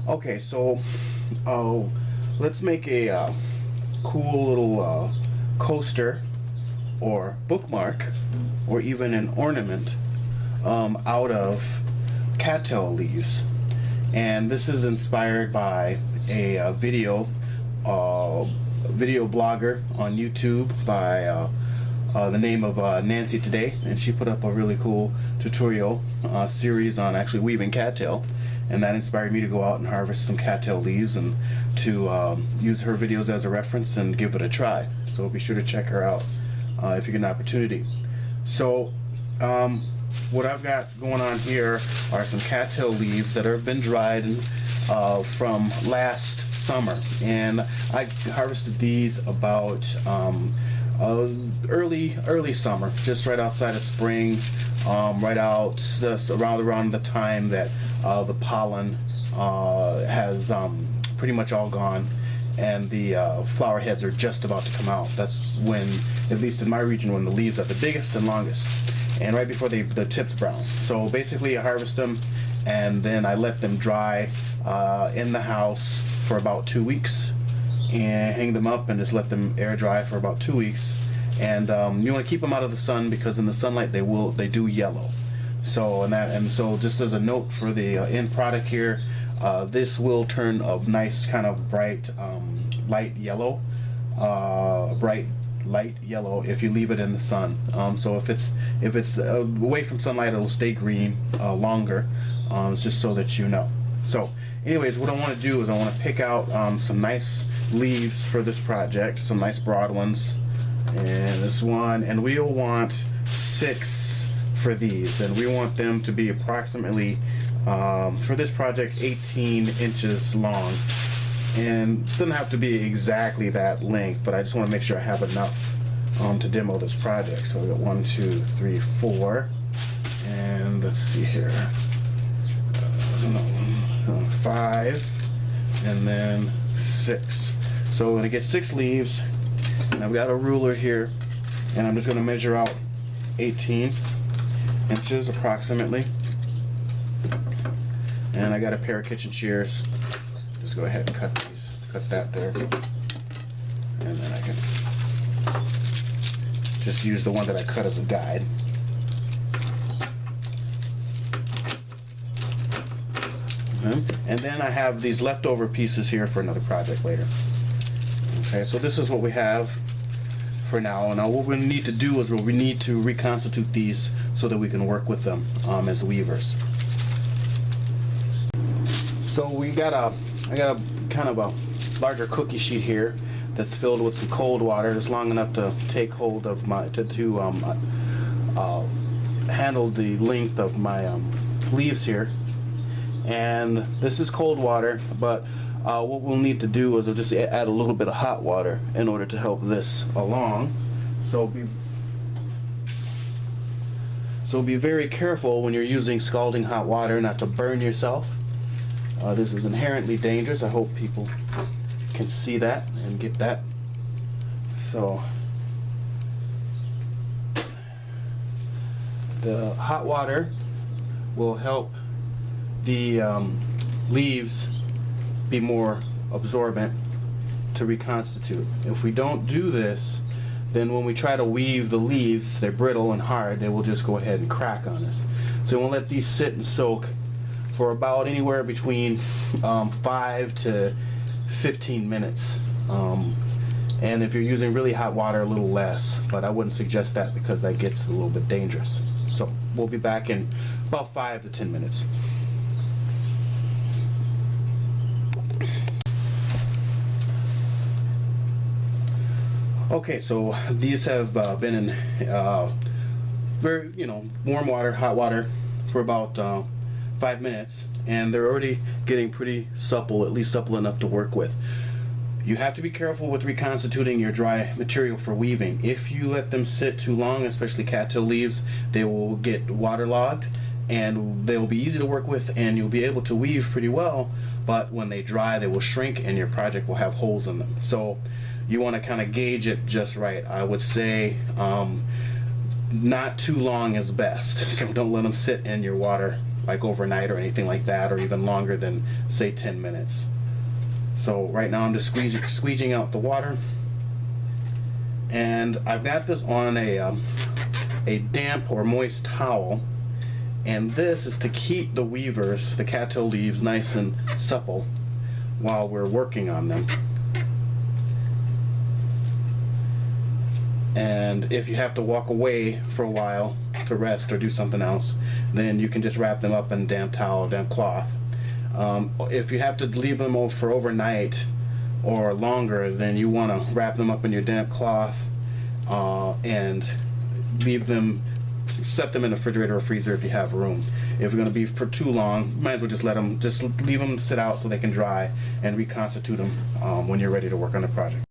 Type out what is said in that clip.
Okay, so let's make a cool little coaster or bookmark or even an ornament out of cattail leaves. And this is inspired by a video blogger on YouTube by the name of Nancy Today, and she put up a really cool tutorial series on actually weaving cattail, and that inspired me to go out and harvest some cattail leaves and to use her videos as a reference and give it a try. So be sure to check her out if you get an opportunity. So what I've got going on here are some cattail leaves that have been dried from last summer, and I harvested these about early summer, just right outside of spring, right out just around the time that the pollen has pretty much all gone and the flower heads are just about to come out. That's when, at least in my region, when the leaves are the biggest and longest, and right before the tips brown. So basically I harvest them and then I let them dry in the house for about 2 weeks and hang them up and just let them air dry for about 2 weeks. And you want to keep them out of the sun because in the sunlight they do yellow. So so just as a note for the end product here, this will turn a nice kind of bright light yellow if you leave it in the sun. So if it's away from sunlight, it'll stay green longer. It's just so that you know. So anyways, what I want to do is I want to pick out some nice leaves for this project, some nice broad ones, and this one, and we'll want 6 for these, and we want them to be approximately for this project 18 inches long, and it doesn't have to be exactly that length, but I just want to make sure I have enough to demo this project. So we got 1, 2, 3, 4, and let's see here, 5, and then 6. So we're going to get 6 leaves, and I've got a ruler here, and I'm just going to measure out 18 inches approximately, and I got a pair of kitchen shears. Just go ahead and cut that there, and then I can just use the one that I cut as a guide. And then I have these leftover pieces here for another project later. Okay, so this is what we have for now. Now what we need to do is we need to reconstitute these so that we can work with them as weavers. So I got a kind of a larger cookie sheet here that's filled with some cold water. It's long enough to take hold of my handle the length of my leaves here. And this is cold water, but what we'll need to do is we'll just add a little bit of hot water in order to help this along. So be very careful when you're using scalding hot water not to burn yourself. This is inherently dangerous. I hope people can see that and get that. So the hot water will help the leaves be more absorbent to reconstitute. If we don't do this, then when we try to weave the leaves, they're brittle and hard. They will just go ahead and crack on us. So we'll let these sit and soak for about anywhere between 5 to 15 minutes. And if you're using really hot water, a little less, but I wouldn't suggest that because that gets a little bit dangerous. So we'll be back in about 5 to 10 minutes. Okay, so these have been in very, warm water, hot water for about 5 minutes, and they're already getting pretty supple, at least supple enough to work with. You have to be careful with reconstituting your dry material for weaving. If you let them sit too long, especially cattail leaves, they will get waterlogged, and they will be easy to work with, and you'll be able to weave pretty well, but when they dry, they will shrink, and your project will have holes in them. So you want to kind of gauge it just right. I would say not too long is best. So don't let them sit in your water like overnight or anything like that, or even longer than say 10 minutes. So right now I'm just squeegeeing out the water, and I've got this on a damp or moist towel, and this is to keep the weavers, the cattail leaves, nice and supple while we're working on them. And if you have to walk away for a while to rest or do something else, then you can just wrap them up in damp towel, damp cloth. If you have to leave them for overnight or longer, then you want to wrap them up in your damp cloth and leave them, set them in the refrigerator or freezer if you have room. If you're going to be for too long, you might as well just leave them sit out so they can dry and reconstitute them when you're ready to work on the project.